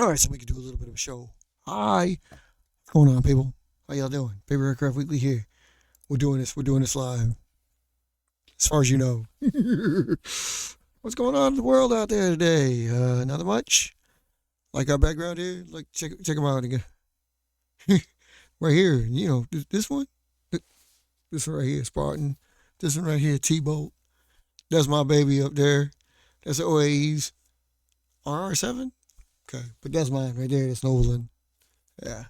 All right, so we can do a little bit of a show. Hi, what's going on, people? How y'all doing? Paper Aircraft Weekly here. We're doing this. We're doing this live. As far as you know. What's going on in the world out there today? Not much. Like our background here. Like check them out again. Right here. You know this one. This one right here, Spartan. This one right here, T-Bolt. That's my baby up there. That's the OAE's RR7. Okay, but that's mine right there. That's Nolan. Yeah.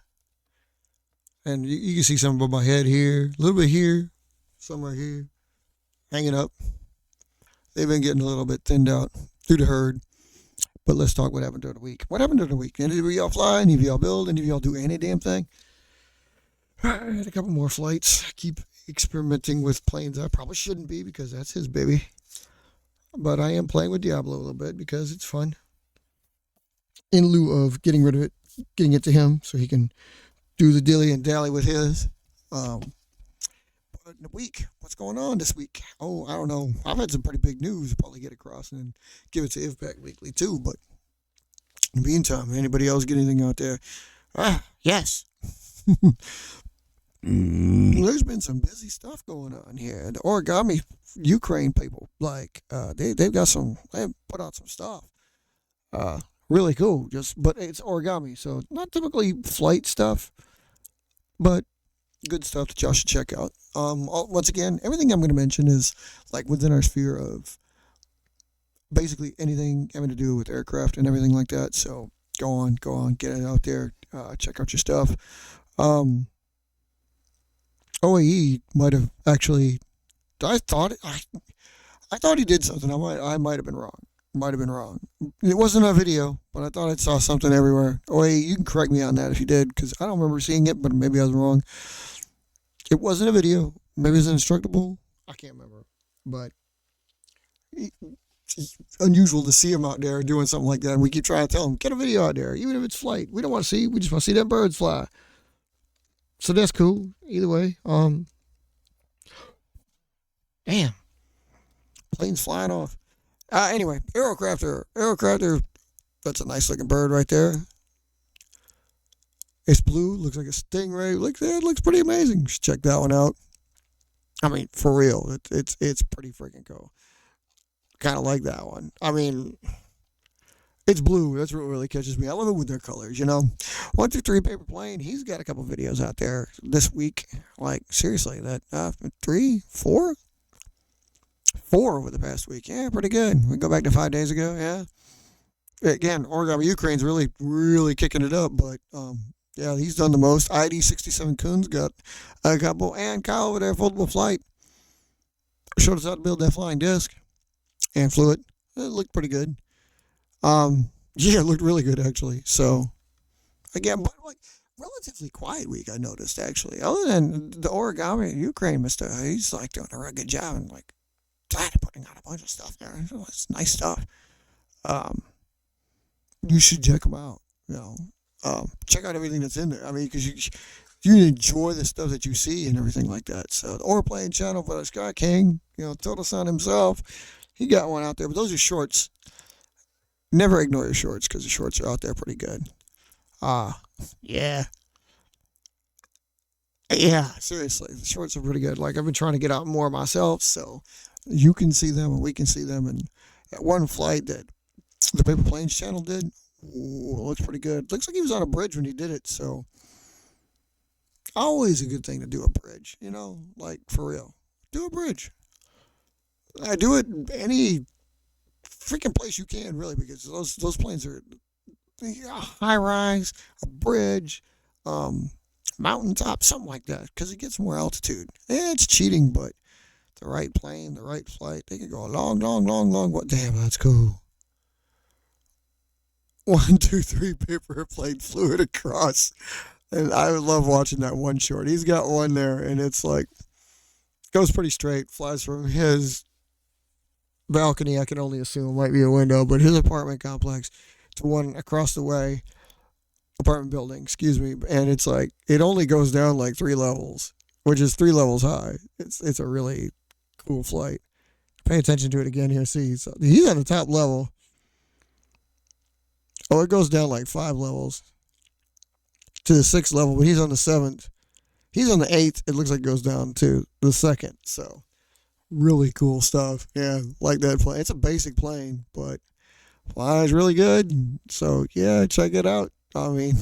And you can see something above my head here, a little bit here, somewhere here, hanging up. They've been getting a little bit thinned out through the herd. But let's talk what happened during the week. What happened during the week? Any of y'all fly? Any of y'all build? Any of y'all do any damn thing? I had a couple more flights. I keep experimenting with planes I probably shouldn't be because that's his baby. But I am playing with Diablo a little bit because it's fun. In lieu of getting rid of it, getting it to him so he can do the dilly and dally with his. But in the week, what's going on this week? Oh, I don't know. I've had some pretty big news to probably get across and then give it to IVPAC Weekly too. But in the meantime, anybody else get anything out there? Yes. There's been some busy stuff going on here. The origami Ukraine people, like they've got some. They put out some stuff. Really cool. But it's origami, so not typically flight stuff, but good stuff that y'all should check out. Once again, everything I'm going to mention is like within our sphere of basically anything having to do with aircraft and everything like that. So go on, get it out there. Check out your stuff. OAE might have actually. I thought he did something. I might have been wrong. It wasn't a video, but I thought I saw something everywhere. OAE, you can correct me on that if you did, because I don't remember seeing it, but maybe I was wrong. It wasn't a video. Maybe it's instructable. I can't remember, but it's unusual to see him out there doing something like that. And we keep trying to tell him, get a video out there, even if it's flight. We don't want to see. We just want to see that birds fly. So that's cool. Either way, damn, plane's flying off. Anyway, Aerocrafter, that's a nice looking bird right there. It's blue, looks like a stingray. It looks pretty amazing. Just check that one out. I mean, for real, it's pretty freaking cool. Kind of like that one. I mean, it's blue. That's what really catches me. I love it with their colors, you know. 123 Paper Plane. He's got a couple videos out there this week. Like seriously, that 4 over the past week. Yeah, pretty good. We go back to 5 days ago. Yeah. Again, Origami Ukraine's really, really kicking it up. But yeah, he's done the most. ID 67 Coons got a couple, and Kyle over there, foldable flight, showed us how to build that flying disc and flew it. It looked pretty good. Yeah, it looked really good actually. So again, but like relatively quiet week I noticed actually. Other than the Origami Ukraine Mister, he's like doing a real good job and like putting out a bunch of stuff there. It's nice stuff. You should check them out. You know, check out everything that's in there. I mean, because you enjoy the stuff that you see and everything like that. So the Overplaying channel for the Sky King, you know, Total Son himself, he got one out there. But those are shorts. Never ignore your shorts because the shorts are out there pretty good. Yeah. Yeah, seriously, the shorts are pretty good. Like I've been trying to get out more myself, so you can see them and we can see them. And that one flight that the Paper Planes channel did, looks pretty good. Looks like he was on a bridge when he did it, so always a good thing to do a bridge, you know, like for real. Do a bridge. I do it any freaking place you can, really, because those planes are high rise, a bridge, mountaintop, something like that, because it gets more altitude. It's cheating, but the right plane, the right flight, they can go a long. What? Damn, that's cool. 123 Paper Plane flew it across, and I love watching that one short. He's got one there, and it's like goes pretty straight, flies from his balcony, I can only assume might be a window, but his apartment complex to one across the way, apartment building, excuse me, and it's like it only goes down like 3 levels, which is 3 levels high. It's a really cool flight. Pay attention to it again here. See, so he's on the top level. Oh, it goes down like 5 levels to the 6th level, but he's on the 7th. He's on the 8th. It looks like it goes down to the 2nd. So really cool stuff. Yeah, like that plane. It's a basic plane, but flies really good. So yeah, check it out. I mean,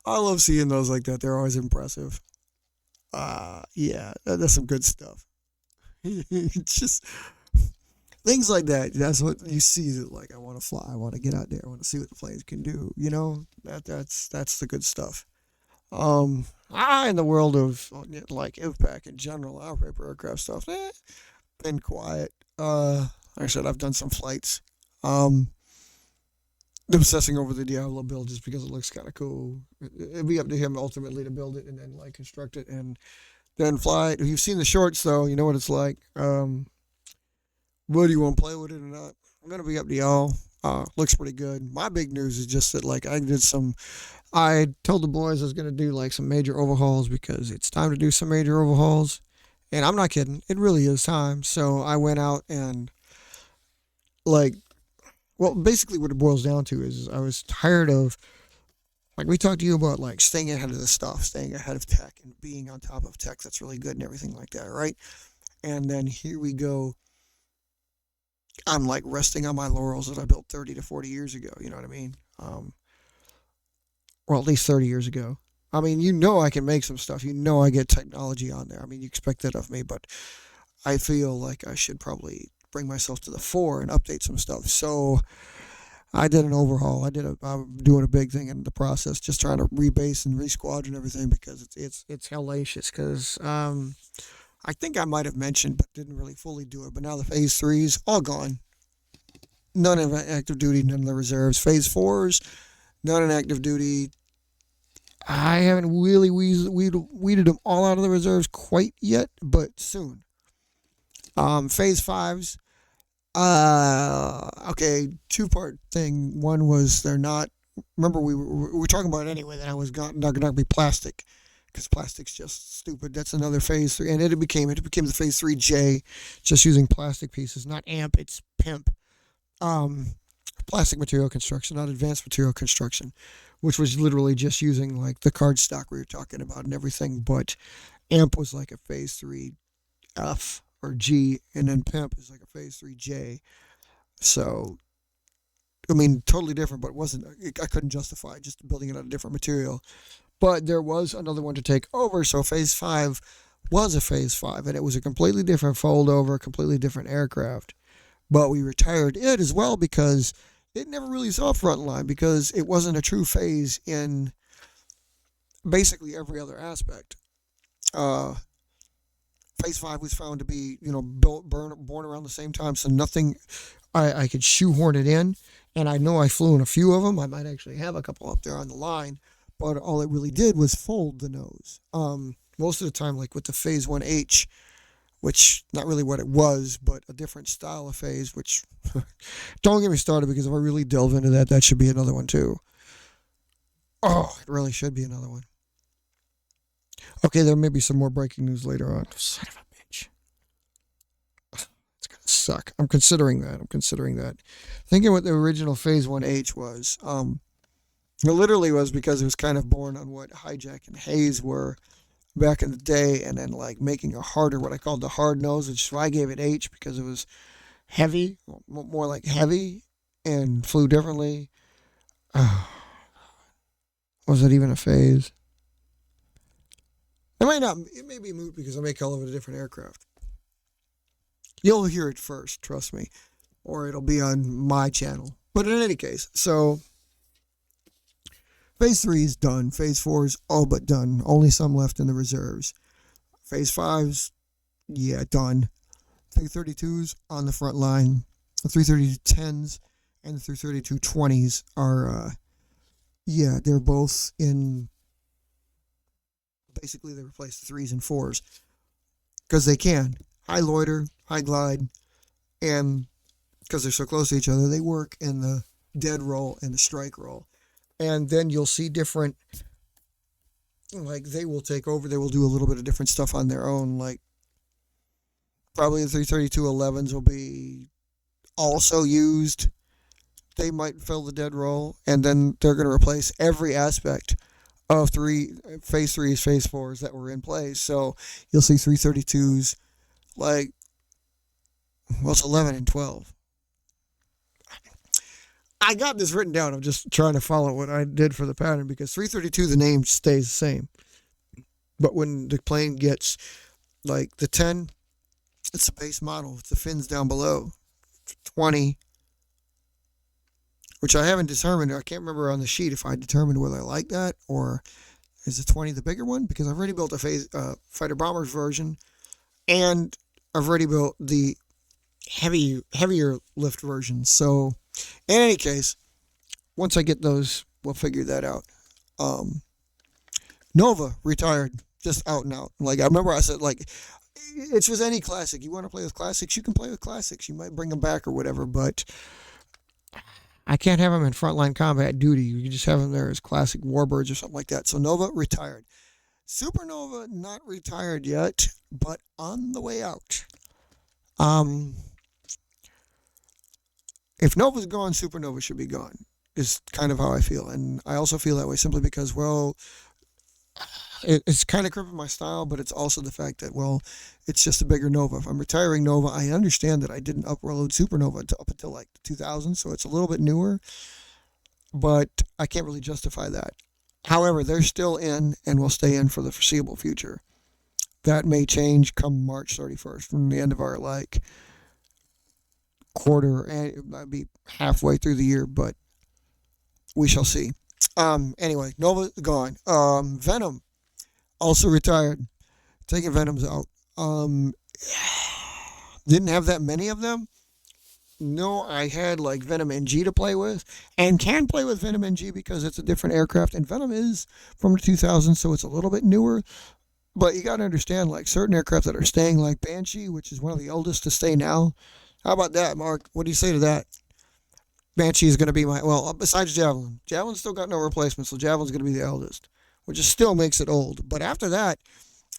I love seeing those like that. They're always impressive. Yeah, that's some good stuff. It's just things like that. That's what you see. That like, I want to fly. I want to get out there. I want to see what the planes can do. You know, that's the good stuff. In the world of like IVPAC in general, our paper aircraft stuff, been quiet. Like I said, I've done some flights. Um, obsessing over the Diablo build just because it looks kind of cool. It'd be up to him ultimately to build it and then like construct it and then fly it. If you've seen the shorts though, you know what it's like. Whether you want to play with it or not, I'm gonna be up to y'all. Looks pretty good. My big news is just that like I told the boys I was gonna do like some major overhauls because it's time to do some major overhauls. And I'm not kidding, it really is time. So I went out and like, well, basically what it boils down to is I was tired of, like we talked to you about like staying ahead of the stuff, staying ahead of tech and being on top of tech that's really good and everything like that, right? And then here we go. I'm like resting on my laurels that I built 30 to 40 years ago. You know what I mean? Or at least 30 years ago. I mean, you know, I can make some stuff. You know, I get technology on there. I mean, you expect that of me, but I feel like I should probably bring myself to the fore and update some stuff. So I did an overhaul. I'm doing a big thing in the process, just trying to rebase and resquad and everything because it's hellacious. Because I think I might have mentioned, but didn't really fully do it. But now the phase threes all gone. None in active duty, none in the reserves. Phase fours, none in active duty. I haven't really weeded them all out of the reserves quite yet, but soon. Phase fives. Okay, two-part thing. One was they're not. Remember, we were talking about it anyway that I was not going to be plastic because plastic's just stupid. That's another phase three, and it became the phase 3J, just using plastic pieces, not AMP. It's PIMP. Um, plastic material construction, not advanced material construction, which was literally just using like the card stock we were talking about and everything. But AMP was like a phase 3F or G, and then PIMP is like a phase 3J. So, I mean, totally different, but it wasn't. I couldn't justify just building it out of different material. But there was another one to take over, so phase 5 was a phase 5, and it was a completely different fold over, completely different aircraft. But we retired it as well because it never really saw frontline because it wasn't a true phase in basically every other aspect. Uh, phase 5 was found to be, born around the same time, so nothing, I could shoehorn it in, and I know I flew in a few of them. I might actually have a couple up there on the line, but all it really did was fold the nose. Most of the time, like with the phase 1H, which not really what it was, but a different style of phase, which don't get me started because if I really delve into that, that should be another one too. Oh, it really should be another one. Okay, there may be some more breaking news later on. Son of a bitch. It's gonna suck. I'm considering that. Thinking what the original phase 1H was. It literally was because it was kind of born on what Hijack and Hayes were back in the day, and then like making a harder, what I called the hard nose, which is why I gave it H because it was heavy, more like heavy, and flew differently. Was it even a phase? It might not. It may be moot because I may call it a different aircraft. You'll hear it first, trust me, or it'll be on my channel. But in any case, so phase 3 is done. Phase 4 is all but done. Only some left in the reserves. Phase 5's, yeah, done. 332s on the front line. The 33210s and the 33220s are, they're both in. Basically, they replace the 3s and 4s because they can. High loiter, high glide, and because they're so close to each other, they work in the dead roll and the strike roll. And then you'll see different, like they will take over, they will do a little bit of different stuff on their own, like probably the 33211s will be also used they might fill the dead role, and then they're going to replace every aspect of phase threes, phase fours that were in place. So you'll see 332s like, well, it's 11 and 12. I got this written down. I'm just trying to follow what I did for the pattern because 332, the name stays the same. But when the plane gets like the 10, it's a base model with the fins down below. 20, which I haven't determined. I can't remember on the sheet if I determined whether I like that or is the 20 the bigger one, because I've already built a fighter bombers version and I've already built the heavier lift version. So in any case, once I get those, we'll figure that out. Nova retired, just out and out. Like, I remember I said, like, it's with any classic. You want to play with classics, you can play with classics. You might bring them back or whatever, but I can't have them in frontline combat duty. You can just have them there as classic warbirds or something like that. So Nova retired. Supernova not retired yet, but on the way out. If Nova's gone, Supernova should be gone, is kind of how I feel. And I also feel that way simply because, well, it's kind of crippling my style, but it's also the fact that, well, it's just a bigger Nova. If I'm retiring Nova, I understand that I didn't upload Supernova up until like 2000, so it's a little bit newer, but I can't really justify that. However, they're still in and will stay in for the foreseeable future. That may change come March 31st, from the end of our, like, quarter, and it might be halfway through the year, but we shall see. Anyway, Nova gone. Venom also retired. Taking Venoms out. Didn't have that many of them. No, I had like Venom NG to play with, and can play with Venom NG because it's a different aircraft, and Venom is from the 2000s, so it's a little bit newer. But you got to understand, like, certain aircraft that are staying, like Banshee, which is one of the oldest to stay now. How about that, Mark? What do you say to that? Banshee is going to be well, besides Javelin. Javelin's still got no replacement, so Javelin's going to be the eldest, which still makes it old. But after that,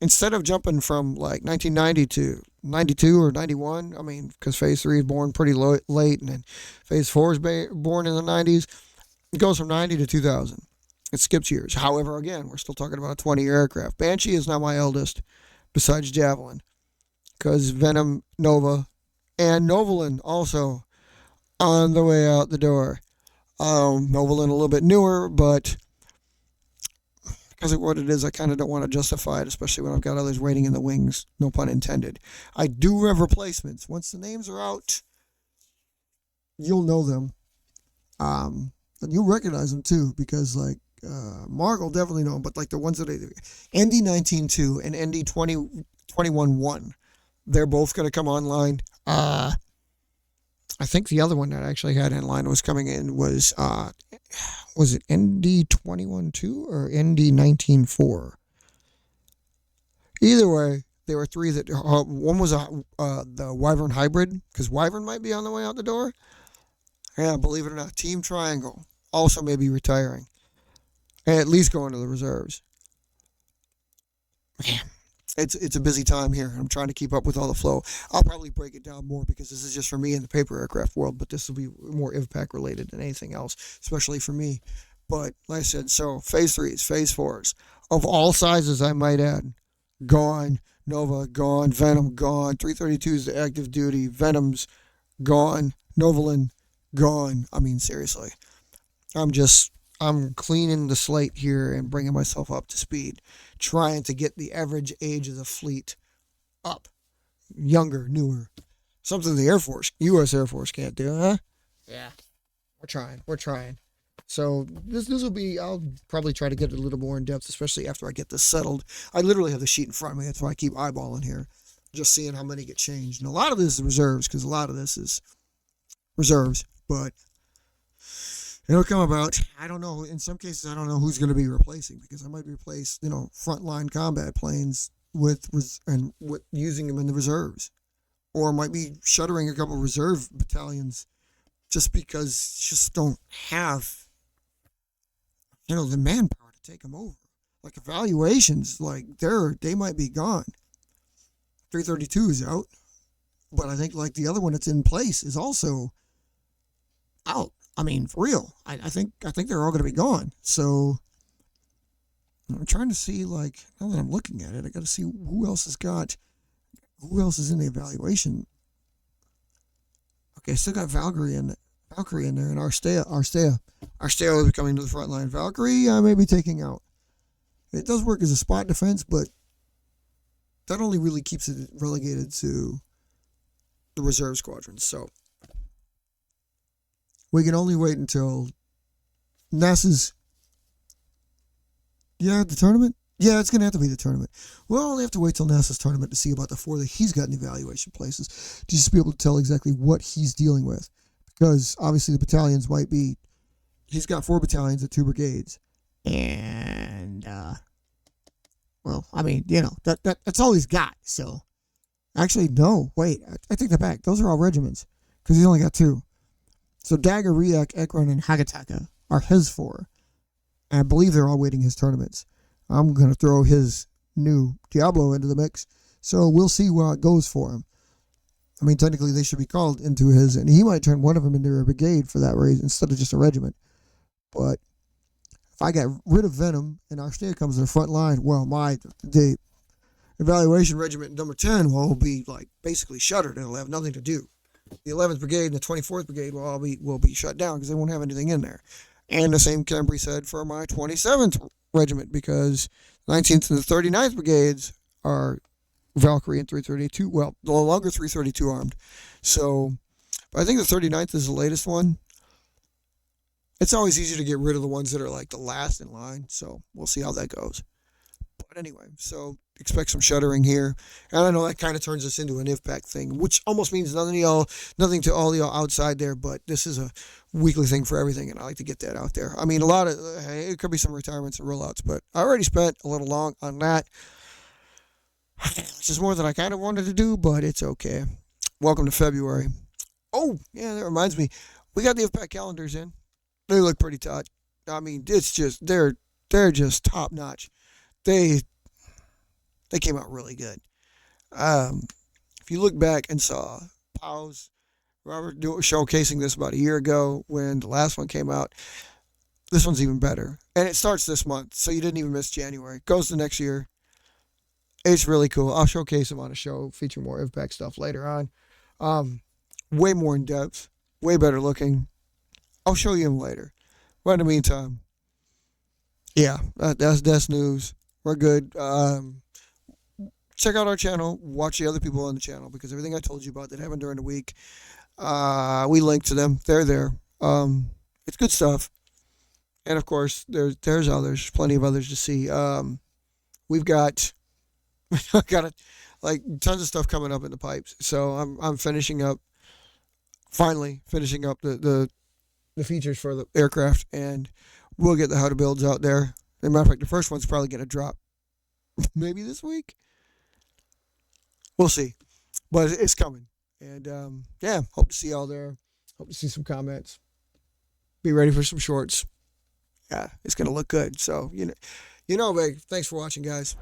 instead of jumping from like 1990 to 92 or 91, I mean, because Phase 3 is born pretty late, and then Phase 4 is born in the 90s, it goes from 90 to 2000. It skips years. However, again, we're still talking about a 20-year aircraft. Banshee is now my eldest, besides Javelin, because Venom, Nova, and Novalin also on the way out the door. Novalin a little bit newer, but because of what it is, I kind of don't want to justify it, especially when I've got others waiting in the wings. No pun intended. I do have replacements. Once the names are out, you'll know them. And you'll recognize them too, because like Mark will definitely know them, but like the ones that ND19-2 and ND21-1, they're both going to come online. I think the other one that I actually had in line was coming in was it ND21-2 or ND19-4? Either way, there were three that, one was the Wyvern Hybrid, because Wyvern might be on the way out the door. Yeah, believe it or not, Team Triangle also may be retiring, and at least going to the reserves. Man, it's a busy time here. I'm trying to keep up with all the flow. I'll probably break it down more because this is just for me in the paper aircraft world, but this will be more IVPAC related than anything else, especially for me. But like I said, so Phase 3s, Phase 4s, of all sizes, I might add, gone. Nova, gone. Venom, gone. 332s to active duty. Venom's gone. Novalin, gone. I mean, seriously. I'm cleaning the slate here and bringing myself up to speed, trying to get the average age of the fleet up. Younger, newer. Something the Air Force, U.S. Air Force can't do, huh? Yeah. We're trying. So this will be, I'll probably try to get a little more in depth, especially after I get this settled. I literally have the sheet in front of me. That's why I keep eyeballing here, just seeing how many get changed. And a lot of this is reserves, because a lot of this is reserves, but it'll come about. I don't know. In some cases, I don't know who's going to be replacing, because I might replace, frontline combat planes with using them in the reserves, or might be shuttering a couple reserve battalions just because just don't have, the manpower to take them over. Like evaluations, like they might be gone. 332 is out, but I think like the other one that's in place is also out. I mean, for real. I think they're all going to be gone. So I'm trying to see, like, now that I'm looking at it, I got to see who else who else is in the evaluation. Okay, still got Valkyrie in there, and Arstea is coming to the front line. Valkyrie, I may be taking out. It does work as a spot defense, but that only really keeps it relegated to the reserve squadrons. So we can only wait until NASA's. Yeah, the tournament? Yeah, it's going to have to be the tournament. We'll only have to wait till NASA's tournament to see about the 4 that he's got in evaluation places, just to be able to tell exactly what he's dealing with. Because obviously the battalions might be. He's got 4 battalions at 2 brigades. And, well, I mean, that's all he's got. So, actually, no, wait, I take that back. Those are all regiments, because he's only got 2. So Dagger, Riak, Ekron, and Hagataka are his 4. And I believe they're all waiting his tournaments. I'm going to throw his new Diablo into the mix. So we'll see how it goes for him. I mean, technically, they should be called into his, and he might turn one of them into a brigade for that reason instead of just a regiment. But if I get rid of Venom and Arstea comes to the front line, well, the evaluation regiment number 10 will be like basically shuttered. It'll have nothing to do. The 11th Brigade and the 24th Brigade will be shut down because they won't have anything in there. And the same can be said for my 27th Regiment, because 19th and the 39th Brigades are Valkyrie and 332. Well, no longer 332 armed. So, but I think the 39th is the latest one. It's always easier to get rid of the ones that are like the last in line. So we'll see how that goes. But anyway, so expect some shuttering here. And I know that kind of turns us into an IVPAC thing, which almost means nothing to all y'all outside there, but this is a weekly thing for everything, and I like to get that out there. I mean, it could be some retirements and rollouts, but I already spent a little long on that. Which is more than I kind of wanted to do, but it's okay. Welcome to February. Oh, yeah, that reminds me. We got the IVPAC calendars in. They look pretty tight. I mean, it's just, they're just top notch. They came out really good. If you look back and saw Robert showcasing this about a year ago when the last one came out, this one's even better. And it starts this month, so you didn't even miss January. It goes to next year. It's really cool. I'll showcase them on a show, feature more IVPAC stuff later on. Way more in depth, way better looking. I'll show you them later. But in the meantime, yeah, that's news. We're good. Check out our channel. Watch the other people on the channel, because everything I told you about that happened during the week, we link to them. They're there. It's good stuff. And of course, there's others. Plenty of others to see. We've got tons of stuff coming up in the pipes. So I'm finally finishing up the features for the aircraft, and we'll get the how to builds out there. As a matter of fact, the first one's probably going to drop maybe this week. We'll see. But it's coming. And yeah, hope to see y'all there. Hope to see some comments. Be ready for some shorts. Yeah, it's going to look good. So, babe, thanks for watching, guys.